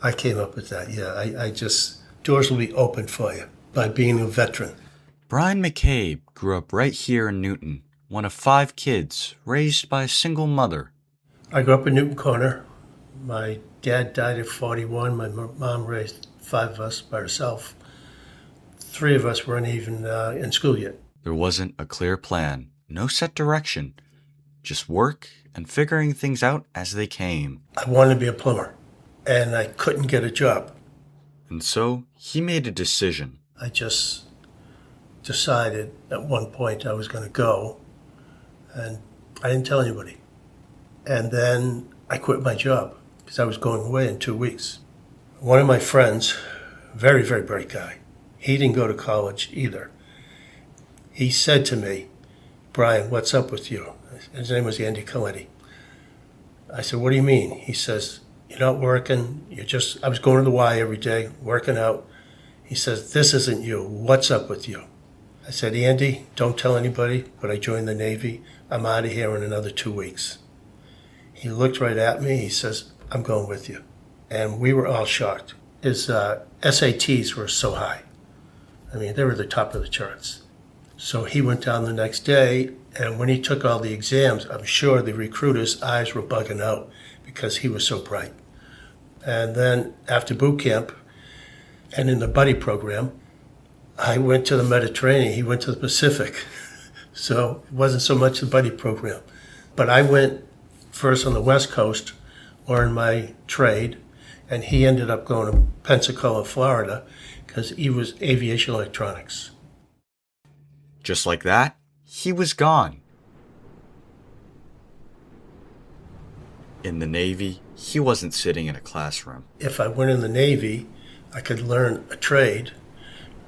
I came up with that, yeah. I just, doors will be open for you by being a veteran. Brian McCabe grew up right here in Newton, one of 5 kids raised by a single mother. I grew up in Newton Corner. My dad died at 41. My mom raised 5 of us by herself. 3 of us weren't even in school yet. There wasn't a clear plan, no set direction, just work and figuring things out as they came. I wanted to be a plumber, and I couldn't get a job. And so he made a decision. I just decided at one point I was going to go, and I didn't tell anybody. And then I quit my job because I was going away in 2 weeks. One of my friends, very, very bright guy, he didn't go to college either. He said to me, "Brian, what's up with you?" His name was Andy Coletti. I said, "What do you mean?" He says, "You're not working. I was going to the Y every day, working out." He says, "This isn't you. What's up with you?" I said, "Andy, don't tell anybody, but I joined the Navy. I'm out of here in another 2 weeks." He looked right at me. He says, "I'm going with you." And we were all shocked. His SATs were so high. I mean, they were the top of the charts. So he went down the next day, and when he took all the exams, I'm sure the recruiters' eyes were bugging out because he was so bright. And then after boot camp and in the buddy program, I went to the Mediterranean. He went to the Pacific. So it wasn't so much the buddy program. But I went first on the West Coast, learned my trade, and he ended up going to Pensacola, Florida, because he was aviation electronics. Just like that, he was gone. In the Navy, he wasn't sitting in a classroom. If I went in the Navy, I could learn a trade.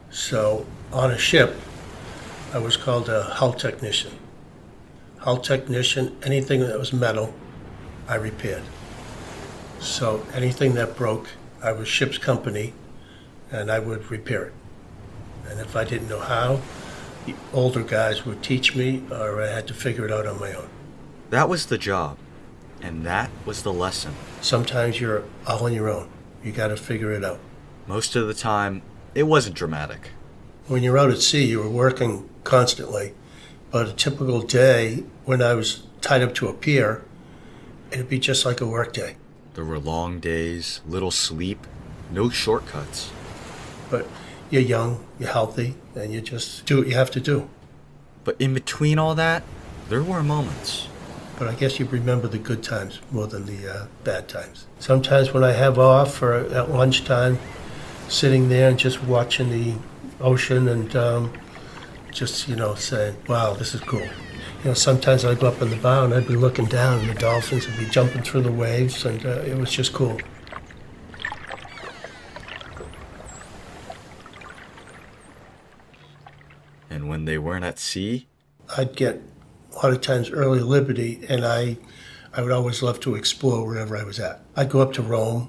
So on a ship, I was called a hull technician. Hull technician, anything that was metal, I repaired. So anything that broke, I was ship's company, and I would repair it. And if I didn't know how, the older guys would teach me, or I had to figure it out on my own. That was the job, and that was the lesson. Sometimes you're all on your own. You got to figure it out. Most of the time, it wasn't dramatic. When you're out at sea, you were working constantly. But a typical day, when I was tied up to a pier, it'd be just like a work day. There were long days, little sleep, no shortcuts. But you're young, you're healthy, and you just do what you have to do. But in between all that, there were moments. But I guess you remember the good times more than the bad times. Sometimes when I have off or at lunchtime, sitting there and just watching the ocean and just, saying, wow, this is cool. Sometimes I'd go up in the bow and I'd be looking down and the dolphins would be jumping through the waves, and it was just cool. And when they weren't at sea, I'd get a lot of times early liberty, and I would always love to explore wherever I was at. I'd go up to Rome.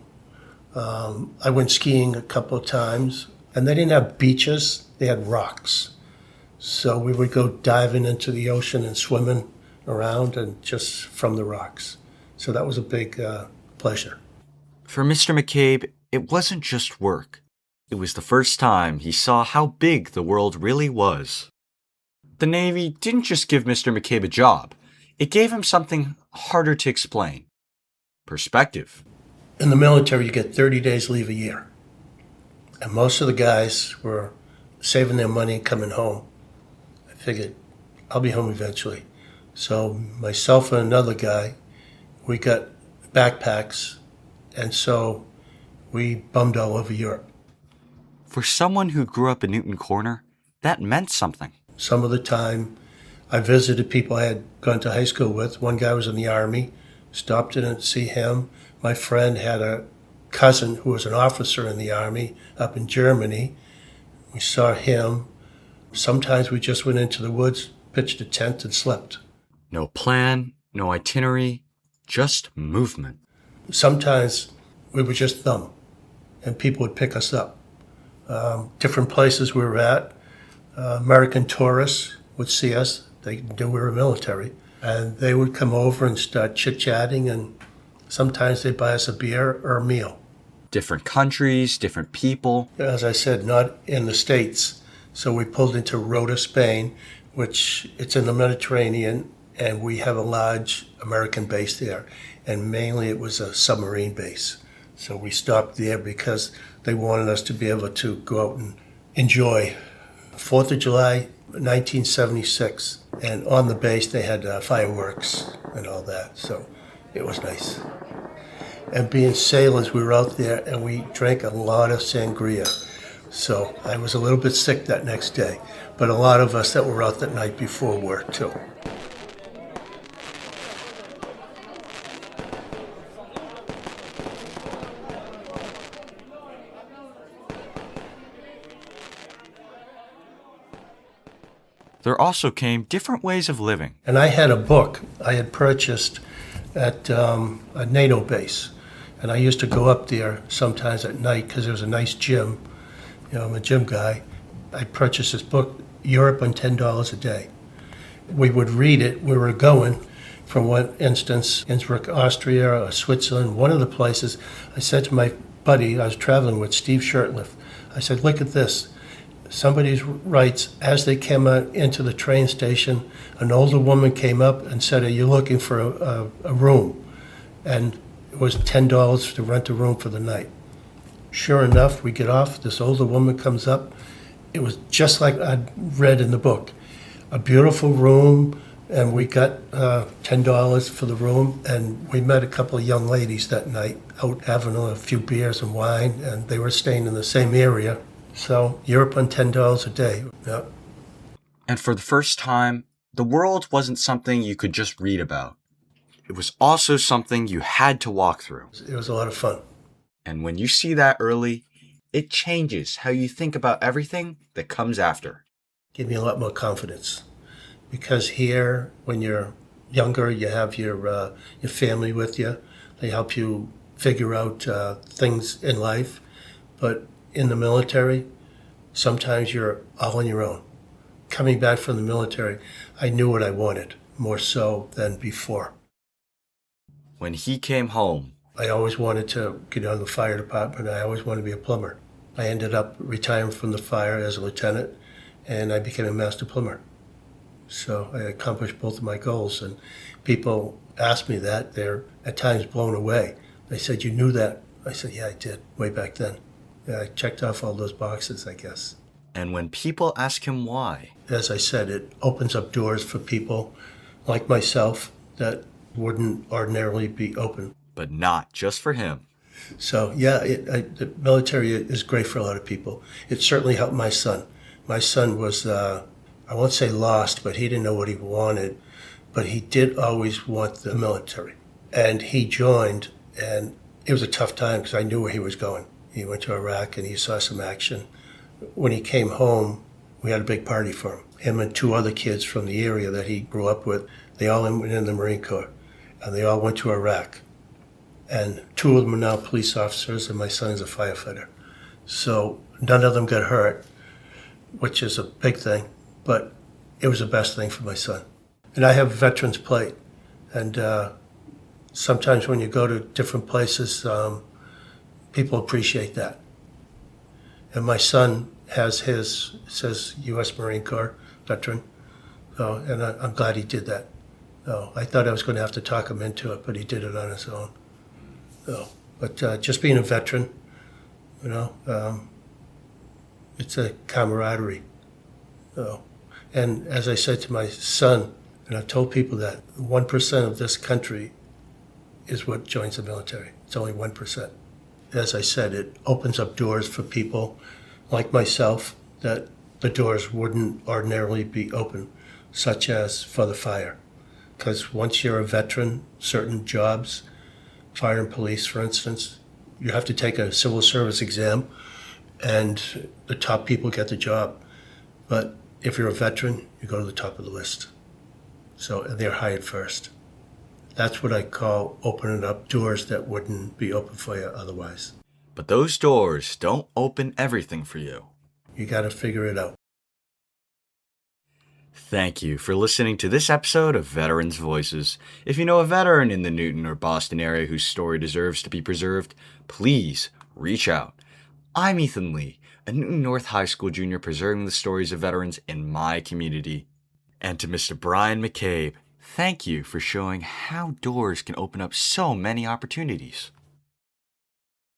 I went skiing a couple of times, and they didn't have beaches, they had rocks. So we would go diving into the ocean and swimming around and just from the rocks. So that was a big pleasure. for Mr. McCabe, it wasn't just work. It was the first time he saw how big the world really was. The Navy didn't just give Mr. McCabe a job. It gave him something harder to explain. Perspective. In the military, you get 30 days leave a year. And most of the guys were saving their money and coming home. I figured, I'll be home eventually. So myself and another guy, we got backpacks, and so we bummed all over Europe. For someone who grew up in Newton Corner, that meant something. Some of the time, I visited people I had gone to high school with. One guy was in the Army, stopped in and see him. My friend had a cousin who was an officer in the Army up in Germany. We saw him. Sometimes we just went into the woods, pitched a tent, and slept. No plan, no itinerary, just movement. Sometimes we would just thumb, and people would pick us up. Different places we were at, American tourists would see us. They knew we were military. And they would come over and start chit-chatting, and sometimes they'd buy us a beer or a meal. Different countries, different people. As I said, not in the States. So we pulled into Rota, Spain, which it's in the Mediterranean, and we have a large American base there. And mainly it was a submarine base. So we stopped there because they wanted us to be able to go out and enjoy 4th of July, 1976. And on the base they had fireworks and all that. So it was nice. And being sailors, we were out there and we drank a lot of sangria. So I was a little bit sick that next day, but a lot of us that were out that night before were too. There also came different ways of living. And I had a book I had purchased at a NATO base. And I used to go up there sometimes at night because there was a nice gym. You know, I'm a gym guy. I purchased this book, Europe on $10 a day. We would read it. We were going, from one instance, Innsbruck, Austria, or Switzerland, one of the places. I said to my buddy, I was traveling with, Steve Shirtliff, I said, look at this. Somebody writes, as they came out into the train station, an older woman came up and said, are you looking for a room? And it was $10 to rent a room for the night. Sure enough, we get off. This older woman comes up. It was just like I'd read in the book. A beautiful room, and we got $10 for the room. And we met a couple of young ladies that night out having a few beers and wine, and they were staying in the same area. So Europe on $10 a day. Yeah. And for the first time, the world wasn't something you could just read about. It was also something you had to walk through. It was a lot of fun. And when you see that early, it changes how you think about everything that comes after. Gave me a lot more confidence. Because here, when you're younger, you have your family with you. They help you figure out things in life. But in the military, sometimes you're all on your own. Coming back from the military, I knew what I wanted, more so than before. When he came home, I always wanted to get on the fire department. I always wanted to be a plumber. I ended up retiring from the fire as a lieutenant, and I became a master plumber. So I accomplished both of my goals, and people ask me that. They're at times blown away. They said, you knew that? I said, yeah, I did, way back then. Yeah, I checked off all those boxes, I guess. And when people ask him why, as I said, it opens up doors for people like myself that wouldn't ordinarily be open. but not just for him. So, yeah, the military is great for a lot of people. It certainly helped my son. My son was, I won't say lost, but he didn't know what he wanted. But he did always want the military. And he joined, and it was a tough time because I knew where he was going. He went to Iraq and he saw some action. When he came home, we had a big party for him. Him and two other kids from the area that he grew up with, they all went in the Marine Corps. And they all went to Iraq. And two of them are now police officers, and my son is a firefighter. So none of them got hurt, which is a big thing, but it was the best thing for my son. And I have a veterans plate, and sometimes when you go to different places, people appreciate that. And my son has his, it says U.S. Marine Corps veteran, and I'm glad he did that. I thought I was going to have to talk him into it, but he did it on his own. But just being a veteran, it's a camaraderie. And as I said to my son, and I've told people that 1% of this country is what joins the military. It's only 1%. As I said, it opens up doors for people like myself that the doors wouldn't ordinarily be open, such as for the fire. Because once you're a veteran, certain jobs, fire and police, for instance, you have to take a civil service exam, and the top people get the job. But if you're a veteran, you go to the top of the list. So they're hired first. That's what I call opening up doors that wouldn't be open for you otherwise. But those doors don't open everything for you. You got to figure it out. Thank you for listening to this episode of Veterans Voices. If you know a veteran in the Newton or Boston area whose story deserves to be preserved, please reach out. I'm Ethan Lee, a Newton North High School junior preserving the stories of veterans in my community. And to Mr. Brian McCabe, thank you for showing how doors can open up so many opportunities.